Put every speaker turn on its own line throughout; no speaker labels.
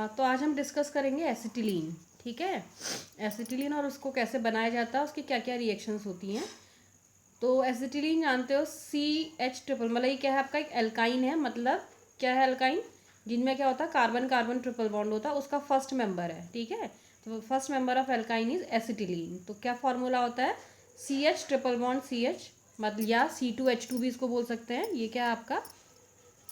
तो आज हम डिस्कस करेंगे एसिटिलीन। ठीक है, एसिटिलीन और उसको कैसे बनाया जाता है, उसकी क्या क्या रिएक्शंस होती हैं। तो एसिटिलीन जानते हो, CH ट्रिपल, मतलब ये क्या है आपका, एक एल्काइन है। मतलब क्या है एल्काइन, जिनमें क्या होता है कार्बन कार्बन ट्रिपल बॉन्ड होता है, उसका फर्स्ट मेंबर है। ठीक है, तो first member of alkyne is acetylene. तो क्या फॉर्मूला होता है, CH ट्रिपल बॉन्ड CH, मतलब या C2H2 भी इसको बोल सकते हैं। ये क्या है आपका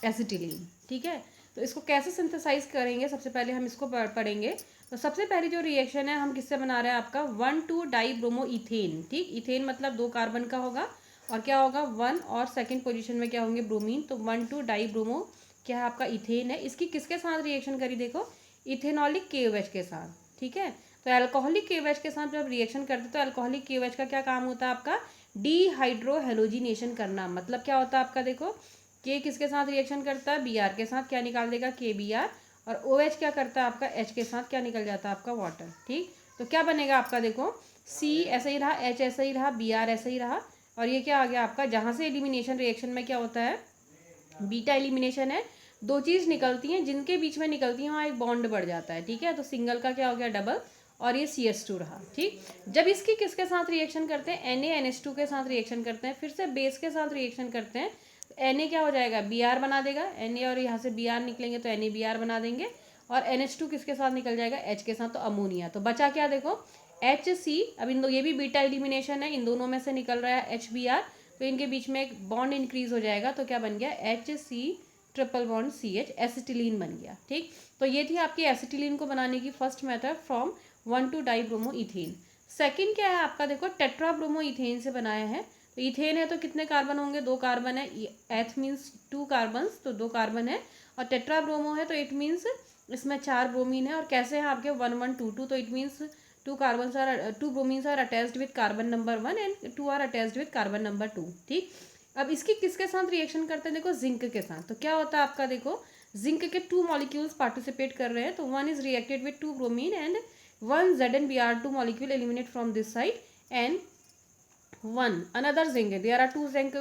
एसिटिलीन। ठीक है, तो इसको कैसे सिंथेसाइज करेंगे, सबसे पहले हम इसको पढ़ेंगे। तो सबसे पहले जो रिएक्शन है हम किससे बना रहे हैं, आपका 1,2 डाइब्रोमो इथेन। ठीक, इथेन मतलब 2 कार्बन का होगा, और क्या होगा 1 और सेकंड पोजीशन में क्या होंगे ब्रोमीन। तो 1,2 डाइब्रोमो क्या है आपका इथेन है। इसकी किसके साथ रिएक्शन करी, देखो इथेनॉलिक KOH के साथ। ठीक है, तो अल्कोहलिक KOH के साथ जब रिएक्शन करते तो अल्कोहलिक KOH का क्या काम होता है आपका, डिहाइड्रोहेलोजिनेशन करना। मतलब क्या होता है आपका, देखो के किसके साथ रिएक्शन करता है, Br के साथ, क्या निकाल देगा KBr, और OH क्या करता है आपका H के साथ, क्या निकल जाता है आपका वाटर। ठीक, तो क्या बनेगा आपका, देखो C ऐसा ही रहा, H ऐसा ही रहा, Br ऐसा ही रहा, और ये क्या आ गया आपका, जहाँ से एलिमिनेशन रिएक्शन में क्या होता है, बीटा एलिमिनेशन है। दो चीज़ निकलती हैं, जिनके बीच में निकलती हैं वहाँ एक बॉन्ड बढ़ जाता है। ठीक है, तो सिंगल का क्या हो गया डबल, और ये CS2 रहा। ठीक, जब इसकी किसके साथ रिएक्शन करते हैं, NaNH2 के साथ रिएक्शन करते हैं, फिर से बेस के साथ रिएक्शन करते हैं, Na क्या हो जाएगा, Br बना देगा, Na और यहाँ से Br निकलेंगे तो NaBr बना देंगे, और NH2 किसके साथ निकल जाएगा, H के साथ, तो अमोनिया। तो बचा क्या, देखो HC। अब इन दो, ये भी बीटा एलिमिनेशन है, इन दोनों में से निकल रहा है HBr, तो इनके बीच में एक बॉन्ड इंक्रीज हो जाएगा, तो क्या बन गया HC triple bond CH, acetylene बन गया। ठीक, तो ये थी आपकी एसिटिलीन को बनाने की first method from 1,2 dibromo ethane. Second क्या है आपका, देखो टेट्राब्रोमो इथेन से बनाया है। तो इथेन है तो कितने कार्बन होंगे, 2 कार्बन है, एथ मीन्स 2 कार्बन्स, तो 2 कार्बन है, और टेट्राब्रोमो है तो इट मीन्स इसमें 4 ब्रोमीन है, और कैसे हैं आपके 1,1,2,2, तो it means 2 carbon are 2 bromines are attached with carbon number 1 and 2 are attached with carbon number 2। ठीक, अब इसकी किसके साथ रिएक्शन करते हैं, देखो जिंक के साथ। तो क्या होता है आपका, देखो जिंक के 2 मॉलिक्यूल्स पार्टिसिपेट कर रहे हैं, तो 1 is reacted with 2 bromine and 1 ZnBr2 molecule eliminate from this side, and one another zinc, there are 2 zinc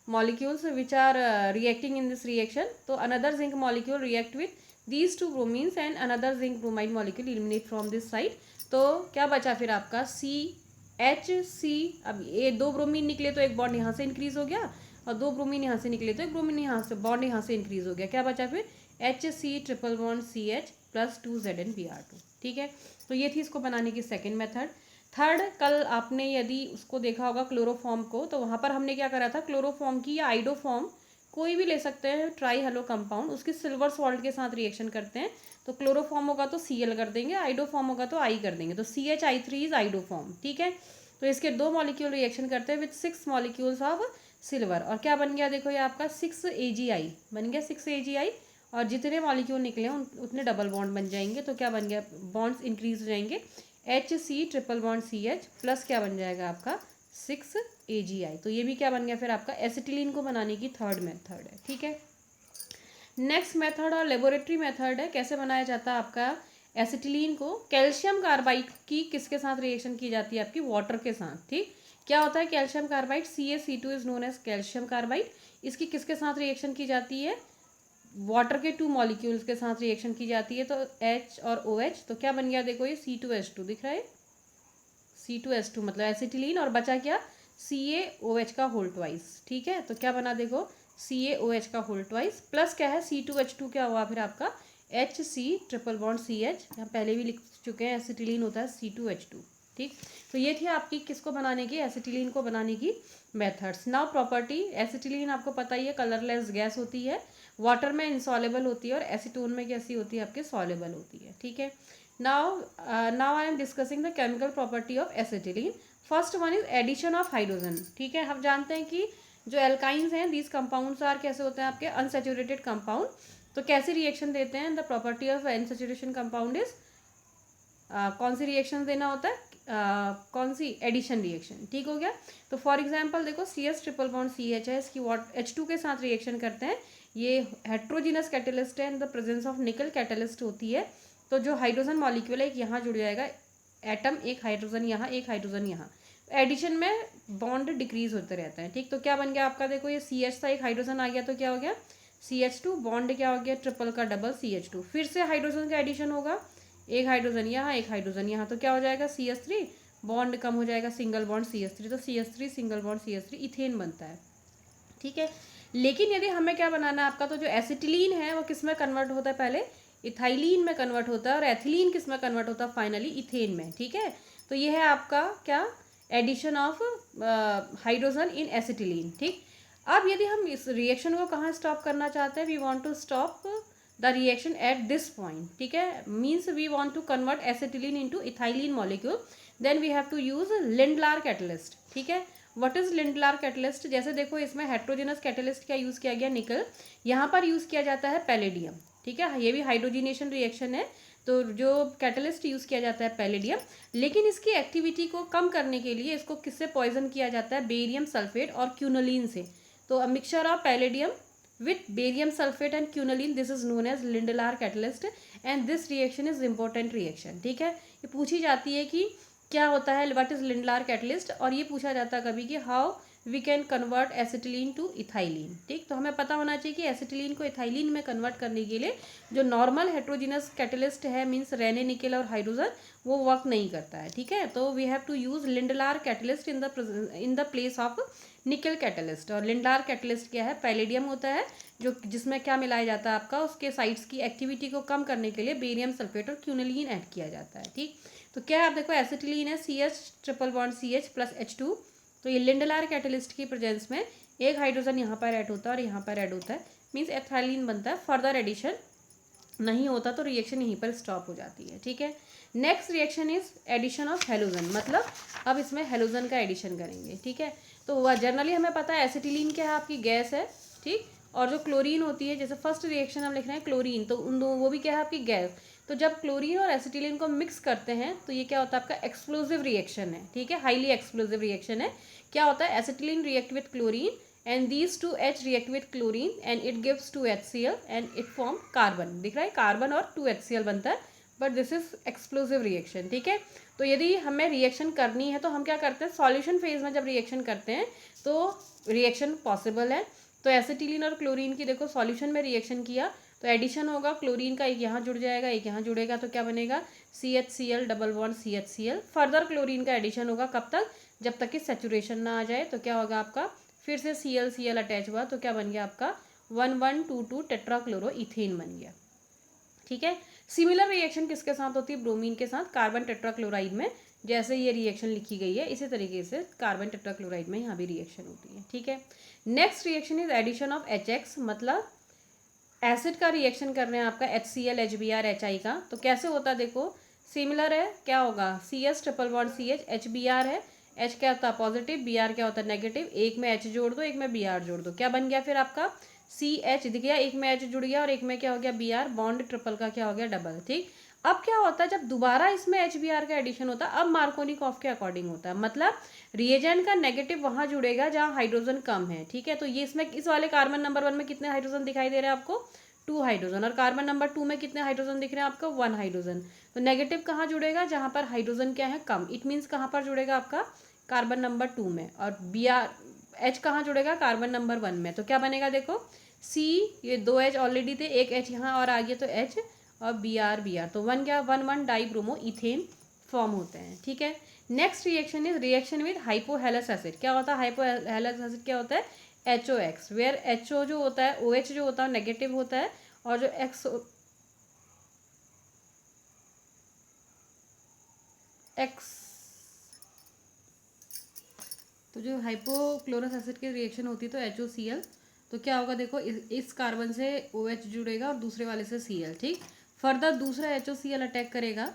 molecules which are reacting in this reaction. So another zinc molecule react with these 2 bromines and another zinc bromide molecule eliminate from this side. तो क्या बचा फिर आपका CHC। अब ये 2 bromine निकले तो एक बॉन्ड यहाँ से इंक्रीज हो गया, और 2 ब्रोमीन यहाँ से निकले तो एक ब्रोमीन यहाँ से, बॉन्ड यहाँ से इंक्रीज हो गया। क्या बचा फिर HC triple bond CH plus 2 ZnBr2। ठीक है, तो ये थी इसको बनाने की सेकेंड मेथड। थर्ड, कल आपने यदि उसको देखा होगा क्लोरोफॉर्म को, तो वहाँ पर हमने क्या करा था, क्लोरोफॉर्म की या आइडोफॉर्म कोई भी ले सकते हैं, ट्राई हेलो कंपाउंड, उसकी सिल्वर सॉल्ट के साथ रिएक्शन करते हैं। तो क्लोरोफॉर्म होगा तो Cl कर देंगे, आइडोफॉर्म होगा तो I कर देंगे, तो CHI3 इज आइडोफॉर्म। ठीक है, तो इसके 2 मॉलिक्यूल रिएक्शन करते हैं विथ 6 मॉलिक्यूल्स ऑफ सिल्वर, और क्या बन गया, देखो ये आपका 6 AgI बन गया, 6 AgI, और जितने मॉलिक्यूल निकले उतने डबल बॉन्ड बन जाएंगे। तो क्या बन गया, बॉन्ड्स इंक्रीज हो जाएंगे, HC triple bond CH plus क्या बन जाएगा आपका 6 AgI। तो ये भी क्या बन गया फिर आपका एसिटिलीन को बनाने की थर्ड मेथड है। ठीक है, नेक्स्ट मेथड और लेबोरेटरी मेथड है, कैसे बनाया जाता है आपका एसिटिलीन को। कैल्शियम कार्बाइड की किसके साथ रिएक्शन की जाती है, आपकी वाटर के साथ। ठीक, क्या होता है calcium carbide, CaC2 is known as calcium carbide. इसकी किसके साथ रिएक्शन की जाती है, वाटर के 2 मॉलिक्यूल्स के साथ रिएक्शन की जाती है, तो H और OH। तो क्या बन गया, देखो ये C2H2 दिख रहा है, C2H2 मतलब एसिटिलीन, और बचा क्या CaOH का होल ट्वाइस। ठीक है, तो क्या बना, देखो CaOH का होल ट्वाइस प्लस क्या है C2H2, क्या हुआ फिर आपका HC ट्रिपल बॉन्ड CH, यहाँ पहले भी लिख चुके हैं, एसिटिलीन होता है C2H2। ठीक, तो ये थी आपकी किसको बनाने की, एसिटिलीन को बनाने की मेथड्स। नाउ प्रॉपर्टी, एसिटिलीन आपको पता ही है कलरलेस गैस होती है, वाटर में इंसॉलेबल होती है, और एसीटोन में कैसी होती है आपके सॉलेबल होती है। ठीक है, now I am discussing the chemical property of acetylene. First one is addition of hydrogen. ठीक है, हम जानते हैं कि जो एल्काइंस हैं दीज कंपाउंड्स आर कैसे होते हैं आपके अनसेचुरेटेड कंपाउंड। तो कैसे रिएक्शन देते हैं, the property of unsaturation compound is कौन सी रिएक्शन देना होता है, कौन सी एडिशन रिएक्शन। ठीक हो गया, तो फॉर एग्जांपल देखो CS ट्रिपल बॉन्ड CH है, इसकी H2 के साथ रिएक्शन करते हैं, ये हेट्रोजिनस कैटलिस्ट है, in the presence of nickel catalyst होती है। तो जो हाइड्रोजन मॉलिक्यूल है एक यहाँ जुड़ जाएगा एटम, एक हाइड्रोजन यहाँ, एक हाइड्रोजन यहाँ, एडिशन में बॉन्ड डिक्रीज होते रहते हैं। ठीक, तो क्या बन गया आपका, देखो ये CH था, एक हाइड्रोजन आ गया, तो क्या हो गया CH2 बॉन्ड क्या हो गया ट्रिपल का डबल CH2, फिर से हाइड्रोजन का एडिशन होगा, एक हाइड्रोजन यहाँ एक हाइड्रोजन यहाँ, तो क्या हो जाएगा CH3, बॉन्ड कम हो जाएगा सिंगल बॉन्ड CH3, तो CH3 single bond CH3 ethane बनता है। ठीक है, लेकिन यदि हमें क्या बनाना है आपका, तो जो एसिटिलीन है वो किस में कन्वर्ट होता है, पहले इथाइलीन में कन्वर्ट होता है, और एथिलीन किस में कन्वर्ट होता है, फाइनली इथेन में। ठीक है, तो ये है आपका क्या, addition of hydrogen in acetylene. ठीक, अब यदि हम इस रिएक्शन को कहाँ स्टॉप करना चाहते हैं, we want to stop the reaction at this point. ठीक है, means we want to convert acetylene into ethylene molecule, then we have to use Lindlar catalyst. ठीक है, व्हाट इज लिंडलार कैटलिस्ट, जैसे देखो इसमें हेट्रोजेनस कैटलिस्ट क्या use किया गया, निकल, यहाँ पर यूज़ किया जाता है पैलेडियम। ठीक है, ये भी हाइड्रोजिनेशन रिएक्शन है, तो जो कैटलिस्ट यूज़ किया जाता है पैलेडियम, लेकिन इसकी एक्टिविटी को कम करने के लिए इसको किससे पॉइजन किया जाता है, बेरियम सल्फेट और क्यूनोलिन से। तो a mixture of palladium with barium sulfate and quinoline, this is known as Lindelar catalyst and this reaction is important reaction। ठीक है, ये पूछी जाती है कि क्या होता है, व्हाट इज लिंडलार कैटलिस्ट, और ये पूछा जाता है कभी कि how we can convert acetylene to ethylene. ठीक, तो हमें पता होना चाहिए कि एसिटिलीन को इथाइलीन में कन्वर्ट करने के लिए जो नॉर्मल हेट्रोजिनस कैटलिस्ट है, मीन्स रेने, निकल और हाइड्रोजन, वो वर्क नहीं करता है। ठीक है, तो we have to use Lindlar catalyst in the place of nickel catalyst. और लिंडलार कैटलिस्ट क्या है, पैलेडियम होता है, जो जिसमें क्या मिलाया जाता है आपका, उसके साइड्स की एक्टिविटी को कम करने के लिए बेरियम सल्फेट और क्यूनोलिन ऐड किया जाता है। ठीक, तो क्या है, आप देखो एसिटिलीन है CH triple bond CH plus H2, तो ये लिंडलार कैटलिस्ट की प्रेजेंस में एक हाइड्रोजन यहाँ पर ऐड होता है और यहाँ पर ऐड होता है, मीन्स एथिलीन बनता है। फर्दर एडिशन नहीं होता तो रिएक्शन यहीं पर स्टॉप हो जाती है। ठीक है, next reaction is addition of halogen, मतलब अब इसमें हेलोजन का एडिशन करेंगे। ठीक है, तो वह जनरली हमें पता है एसिटिलीन क्या है, आपकी गैस है। ठीक, और जो क्लोरीन होती है, जैसे फर्स्ट रिएक्शन हम लिख रहे हैं क्लोरीन, तो उन दो वो भी क्या है, आपकी गैस। तो जब क्लोरीन और एसिटिलीन को मिक्स करते हैं तो ये क्या होता है, आपका एक्सप्लोजिव रिएक्शन है। ठीक है, हाईली एक्सप्लोजिव रिएक्शन है। क्या होता है, acetylene react with chlorine and these two H react with chlorine and it gives 2 HCl and it form carbon। दिख रहा है, कार्बन और 2 HCl बनता है, but this is explosive reaction. ठीक है, तो यदि हमें रिएक्शन करनी है तो हम क्या करते हैं, सॉल्यूशन फेज में जब रिएक्शन करते हैं तो रिएक्शन पॉसिबल है। तो एसिटिलीन और क्लोरीन की देखो सॉल्यूशन में रिएक्शन किया तो एडिशन होगा, क्लोरीन का एक यहाँ जुड़ जाएगा, एक यहाँ जुड़ेगा, तो क्या बनेगा, CHCl double bond CHCl। Further chlorine का एडिशन होगा, कब तक, जब तक कि सेचुरेशन ना आ जाए, तो क्या होगा आपका, फिर से CL अटैच हुआ, तो क्या बन गया आपका 1122 टेट्राक्लोरो इथेन बन गया। ठीक है, सिमिलर रिएक्शन किसके साथ होती है, ब्रोमीन के साथ, कार्बन टेट्राक्लोराइड में, जैसे ये रिएक्शन लिखी गई है इसी तरीके से कार्बन टेट्राक्लोराइड में यहाँ भी रिएक्शन होती है। ठीक है, next reaction is addition of HX, मतलब एसिड का रिएक्शन कर रहे हैं आपका HCl HBr HI का, तो कैसे होता है, देखो सिमिलर है, क्या होगा, CS triple bond CH, HBr है, H क्या होता है पॉजिटिव, Br क्या होता है नेगेटिव, एक में H जोड़ दो, एक में Br जोड़ दो, क्या बन गया फिर आपका CH, दिख गया, एक में H जुड़ गया और एक में क्या हो गया Br, बॉन्ड ट्रिपल का क्या हो गया डबल। ठीक, अब क्या होता है, जब दोबारा इसमें HBr का एडिशन होता है, अब मार्कोनिकॉफ के अकॉर्डिंग होता है, मतलब रिएजेंट का नेगेटिव वहाँ जुड़ेगा जहाँ हाइड्रोजन कम है। ठीक है, तो ये इसमें इस वाले कार्बन नंबर 1 में कितने हाइड्रोजन दिखाई दे रहे हैं आपको, 2 हाइड्रोजन, और कार्बन नंबर 2 में कितने हाइड्रोजन दिख रहे हैं आपको, 1 हाइड्रोजन। तो नेगेटिव कहाँ जुड़ेगा, जहाँ पर हाइड्रोजन क्या है कम, इट मीन्स कहाँ पर जुड़ेगा आपका कार्बन नंबर 2 में, और H कहाँ जुड़ेगा, कार्बन नंबर 1 में। तो क्या बनेगा, देखो C, ये 2 H ऑलरेडी थे, एक H यहाँ और आ गया, तो H और Br, तो 1 क्या, 1 डाइब्रोमो इथेन फॉर्म होते हैं। ठीक है, next reaction is reaction with hypohalous acid. क्या होता है हाइपोहेलस एसिड, क्या होता है HOX, वेयर HO जो होता है, OH जो होता है नेगेटिव होता है, और जो X तो जो हाइपोक्लोरस एसिड की रिएक्शन होती है तो HOCl, तो क्या होगा, देखो इस कार्बन से OH जुड़ेगा और दूसरे वाले से Cl। ठीक, फर्दर दूसरा HOCl अटैक करेगा।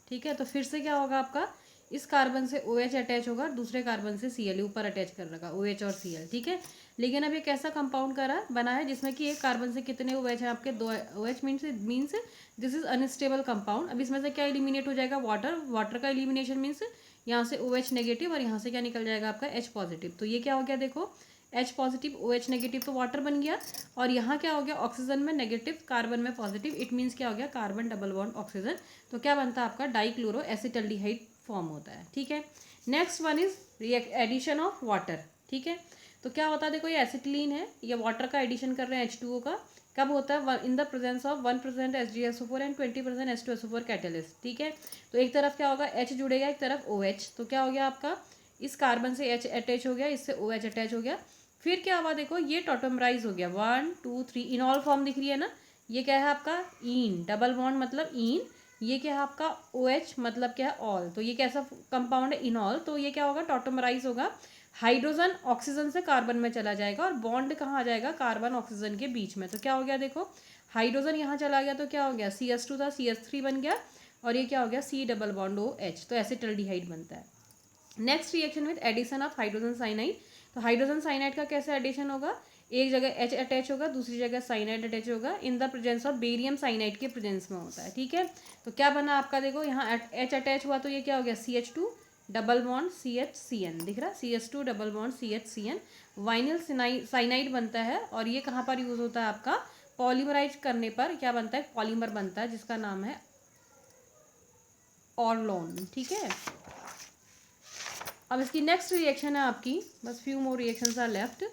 ठीक है, तो फिर से क्या होगा आपका, इस कार्बन से OH अटैच होगा और दूसरे कार्बन से Cl ऊपर अटैच कर रखा OH और Cl। ठीक है, लेकिन अब ये कैसा कंपाउंड बना है जिसमें कि एक कार्बन से कितने OH हैं आपके, 2 OH, means this is unstable compound. अब इसमें से क्या एलिमिनेट हो जाएगा, वाटर का एलिमिनेशन मीन्स यहाँ से OH नेगेटिव और यहाँ से क्या निकल जाएगा आपका H पॉजिटिव। तो ये क्या हो गया, देखो H पॉजिटिव OH नेगेटिव, तो वाटर बन गया, और यहाँ क्या हो गया, ऑक्सीजन में नेगेटिव कार्बन में पॉजिटिव, इट मीन्स क्या हो गया, कार्बन डबल बॉन्ड ऑक्सीजन। तो क्या बनता है आपका डाइक्लोरो एसिटल्डिहाइड फॉर्म होता है। ठीक है, next one is addition of water. ठीक है, तो क्या होता है, देखो ये एसिटिलीन है, ये वाटर का एडिशन कर रहे हैं H2O का, कब होता है, in the presence of 1% HgSO4 and 20% H2SO4 catalyst, ठीक है। तो एक तरफ क्या होगा, H जुड़ेगा, एक तरफ OH, तो क्या हो गया आपका, इस कार्बन से H अटैच हो गया, इससे OH अटैच हो गया, फिर क्या हुआ देखो, ये टॉटोमराइज हो गया, 1 2 3, इनॉल फॉर्म दिख रही है ना, ये क्या है आपका इन, डबल बॉन्ड मतलब इन, ये क्या है आपका OH मतलब क्या है ऑल, तो ये कैसा कंपाउंड है, इनॉल, तो ये क्या होगा, टॉटोमराइज होगा, हाइड्रोजन ऑक्सीजन से कार्बन में चला जाएगा और बॉन्ड कहाँ आ जाएगा, कार्बन ऑक्सीजन के बीच में, तो क्या हो गया देखो, हाइड्रोजन यहाँ चला गया, तो क्या हो गया, CH2 था, CH3 बन गया, और ये क्या हो गया, C डबल बॉन्ड OH, तो एसिटल्डिहाइड बनता है। Next reaction with addition of hydrogen cyanide, तो हाइड्रोजन साइनाइड का कैसे एडिशन होगा, एक जगह H अटैच होगा, दूसरी जगह साइनाइड अटैच होगा, in the presence of barium cyanide के प्रेजेंस में होता है, ठीक है। तो क्या बना आपका देखो, यहाँ H अटैच हुआ, तो ये क्या हो गया, CH2 डबल बॉन्ड CHCN, दिख रहा, CH2 double bond CHCN, vinyl cyanide बनता है, और ये कहाँ पर यूज होता है आपका, पॉलीमराइज करने पर क्या बनता है, पॉलीमर बनता है जिसका नाम है ऑर्लोन, ठीक है। अब इसकी नेक्स्ट रिएक्शन है आपकी, बस few more reactions are left,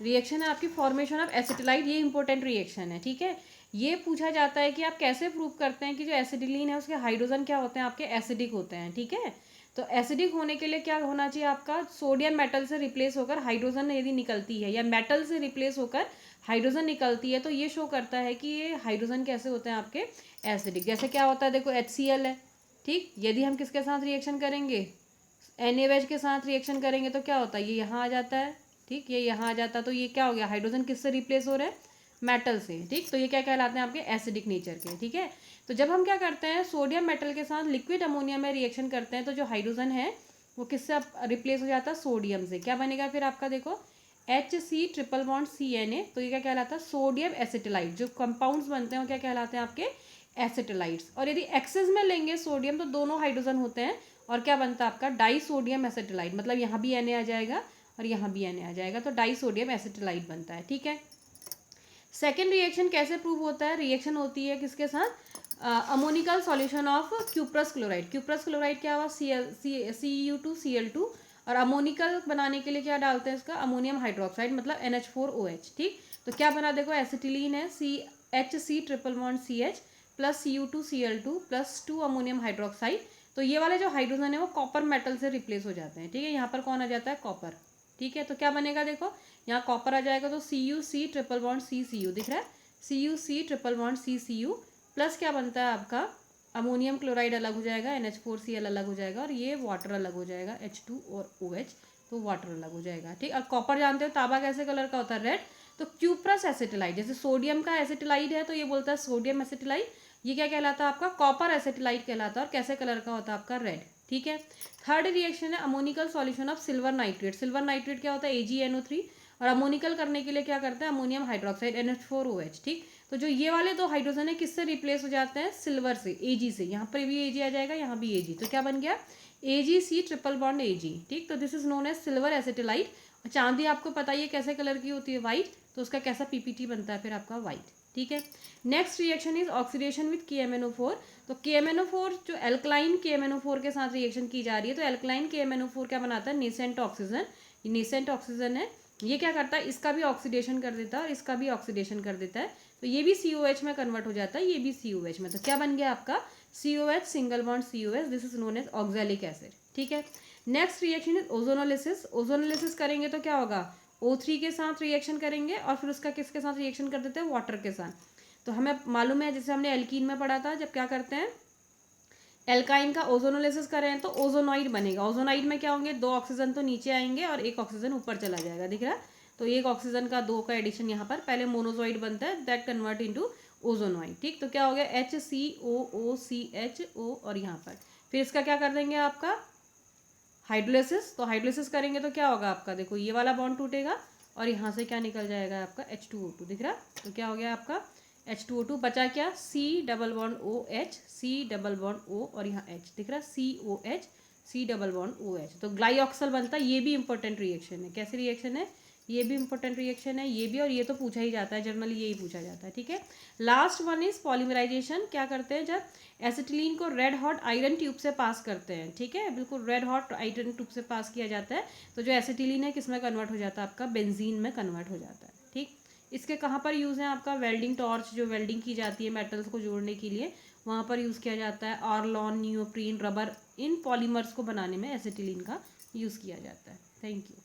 reaction है आपकी फॉर्मेशन ऑफ एसिटिलाइड, ये इंपॉर्टेंट रिएक्शन है, ठीक है। ये पूछा जाता है कि आप कैसे प्रूव करते हैं कि जो एसिटिलीन है उसके हाइड्रोजन क्या होते हैं, आपके एसिडिक होते हैं, ठीक है। तो एसिडिक होने के लिए क्या होना चाहिए आपका, सोडियम मेटल से रिप्लेस होकर हाइड्रोजन यदि निकलती है, या मेटल से रिप्लेस होकर हाइड्रोजन निकलती है, तो ये शो करता है कि ये हाइड्रोजन कैसे होते हैं आपके एसिडिक। जैसे क्या होता है देखो, HCl है, ठीक, यदि हम किसके साथ रिएक्शन करेंगे, NaOH के साथ रिएक्शन करेंगे, तो क्या होता है, ये यहाँ आ जाता है, ठीक, ये यहाँ आ जाता है, तो ये क्या हो गया, हाइड्रोजन किससे रिप्लेस हो रहे हैं, मेटल से, ठीक। तो ये क्या कहलाते हैं आपके एसिडिक नेचर के, ठीक है। तो जब हम क्या करते हैं, सोडियम मेटल के साथ लिक्विड अमोनिया में रिएक्शन करते हैं, तो जो हाइड्रोजन है वो किससे रिप्लेस हो जाता है, सोडियम से, क्या बनेगा फिर आपका देखो, HC ट्रिपल बॉन्ड CNA, तो ये क्या कहलाता है, सोडियम एसिटिलाइड, जो कंपाउंड्स बनते हैं वो क्या कहलाते हैं आपके एसिटिलाइड्स। और यदि एक्सेस में लेंगे सोडियम, तो दोनों हाइड्रोजन होते हैं, और क्या बनता है आपका डाई सोडियम एसिटिलाइड, मतलब यहाँ भी Na आ जाएगा और यहाँ भी Na आ जाएगा, तो डाई सोडियम एसिटिलाइड बनता है, ठीक है। सेकेंड रिएक्शन कैसे प्रूव होता है, रिएक्शन होती है किसके साथ, ammoniacal solution of cuprous chloride, cuprous chloride क्या हुआ, CU2Cl2, और अमोनिकल बनाने के लिए क्या डालते हैं इसका, अमोनियम हाइड्रोक्साइड मतलब NH4OH, ठीक। तो क्या बना देखो, एसिटिलीन है, HC triple bond CH plus CU2Cl2 plus 2 ammonium hydroxide, तो ये वाले जो हाइड्रोजन है वो कॉपर मेटल से रिप्लेस हो जाते हैं, ठीक है। यहाँ पर कौन आ जाता है, कॉपर, ठीक है। तो क्या बनेगा देखो, यहाँ कॉपर आ जाएगा, तो CuC ट्रिपल बॉन्ड CCU दिख रहा है, CuC triple bond CCU plus क्या बनता है आपका, अमोनियम क्लोराइड अलग हो जाएगा, NH4Cl अलग हो जाएगा, और ये वाटर अलग हो जाएगा, H2 और OH, तो वाटर अलग हो जाएगा, ठीक। और कॉपर जानते हो तांबा कैसे कलर का होता है, रेड, तो क्यूप्रस एसिटिलाइड, जैसे सोडियम का एसिटिलाइड है तो ये बोलता है सोडियम एसिटिलाइड, ये क्या कहलाता है आपका कॉपर एसिटिलाइड कहलाता है, और कैसे कलर का होता है आपका रेड, ठीक है। थर्ड रिएक्शन है ammoniacal solution of silver nitrate, silver nitrate क्या होता है, AgNO3, और अमोनिकल करने के लिए क्या करते हैं, अमोनियम हाइड्रोक्साइड NH4OH, ठीक। तो जो ये वाले दो हाइड्रोजन है किससे रिप्लेस हो जाते हैं, सिल्वर से, Ag से, यहाँ पर भी Ag आ जाएगा, यहाँ भी Ag, तो क्या बन गया, AgC ट्रिपल बॉन्ड Ag, ठीक। तो this is known as silver acetylide. चांदी आपको पता ही है कैसे कलर की होती है, वाइट, तो उसका कैसा PPT बनता है फिर आपका वाइट, ठीक है। Next reaction is oxidation with KMNO4, तो KMNO4 जो एल्कलाइन KMNO4 के साथ रिएक्शन की जा रही है, तो एल्कलाइन KMNO4 क्या बनाता है, नेसेंट ऑक्सीजन, ये नेसेंट ऑक्सीजन है, ये क्या करता है, इसका भी ऑक्सीडेशन कर देता है और इसका भी ऑक्सीडेशन कर देता है, तो ये भी COH में कन्वर्ट हो जाता है, ये भी COH में, तो क्या बन गया आपका COH single bond COH, this is known as oxalic acid, ठीक है। Next reaction is ozonolysis, ozonolysis करेंगे तो क्या होगा, O3 के साथ रिएक्शन करेंगे और फिर उसका किसके साथ रिएक्शन कर देते हैं, वाटर के साथ। तो हमें मालूम है, जैसे हमने एल्कीन में पढ़ा था, जब क्या करते हैं एल्काइन का ओजोनोलिसिस करें तो ओजोनॉइड बनेगा, ओजोनॉइड में क्या होंगे, 2 ऑक्सीजन तो नीचे आएंगे और 1 ऑक्सीजन ऊपर चला जाएगा, दिख रहा है, तो 1 ऑक्सीजन का 2 का एडिशन यहाँ पर, पहले मोनोजॉइड बनता है, दैट कन्वर्ट इनटू ओजोनॉइड, ठीक। तो क्या हो गया, HCOOCHO, और यहाँ पर फिर इसका क्या कर देंगे आपका हाइड्रोलिसिस, तो हाइड्रोलिसिस करेंगे तो क्या होगा आपका, देखो ये वाला बॉन्ड टूटेगा और यहाँ से क्या निकल जाएगा आपका H2O2, दिख रहा, तो क्या हो गया आपका H2O2, बचा क्या, C double bond OH, C double bond O, और यहाँ H दिख रहा, COH, C double bond OH, तो ग्लाइऑक्सल बनता है, ये भी इंपॉर्टेंट रिएक्शन है, कैसी रिएक्शन है, ये भी इंपॉर्टेंट रिएक्शन है, ये भी, और ये तो पूछा ही जाता है जनरली, यही पूछा जाता है, ठीक है। Last one is polymerization. क्या करते हैं, जब एसिटिलीन को रेड हॉट आयरन ट्यूब से पास करते हैं, ठीक है, बिल्कुल रेड हॉट आयरन ट्यूब से पास किया जाता है, तो जो एसिटिलीन है किस में कन्वर्ट हो जाता है, आपका बेंजीन में कन्वर्ट हो जाता है, ठीक। इसके कहाँ पर यूज़ है आपका, वेल्डिंग टॉर्च, जो वेल्डिंग की जाती है मेटल्स को जोड़ने के लिए, वहाँ पर यूज़ किया जाता है। ऑर्लॉन, नियोप्रीन, रबर, इन पॉलीमर्स को बनाने में एसिटिलीन का यूज़ किया जाता है। Thank you.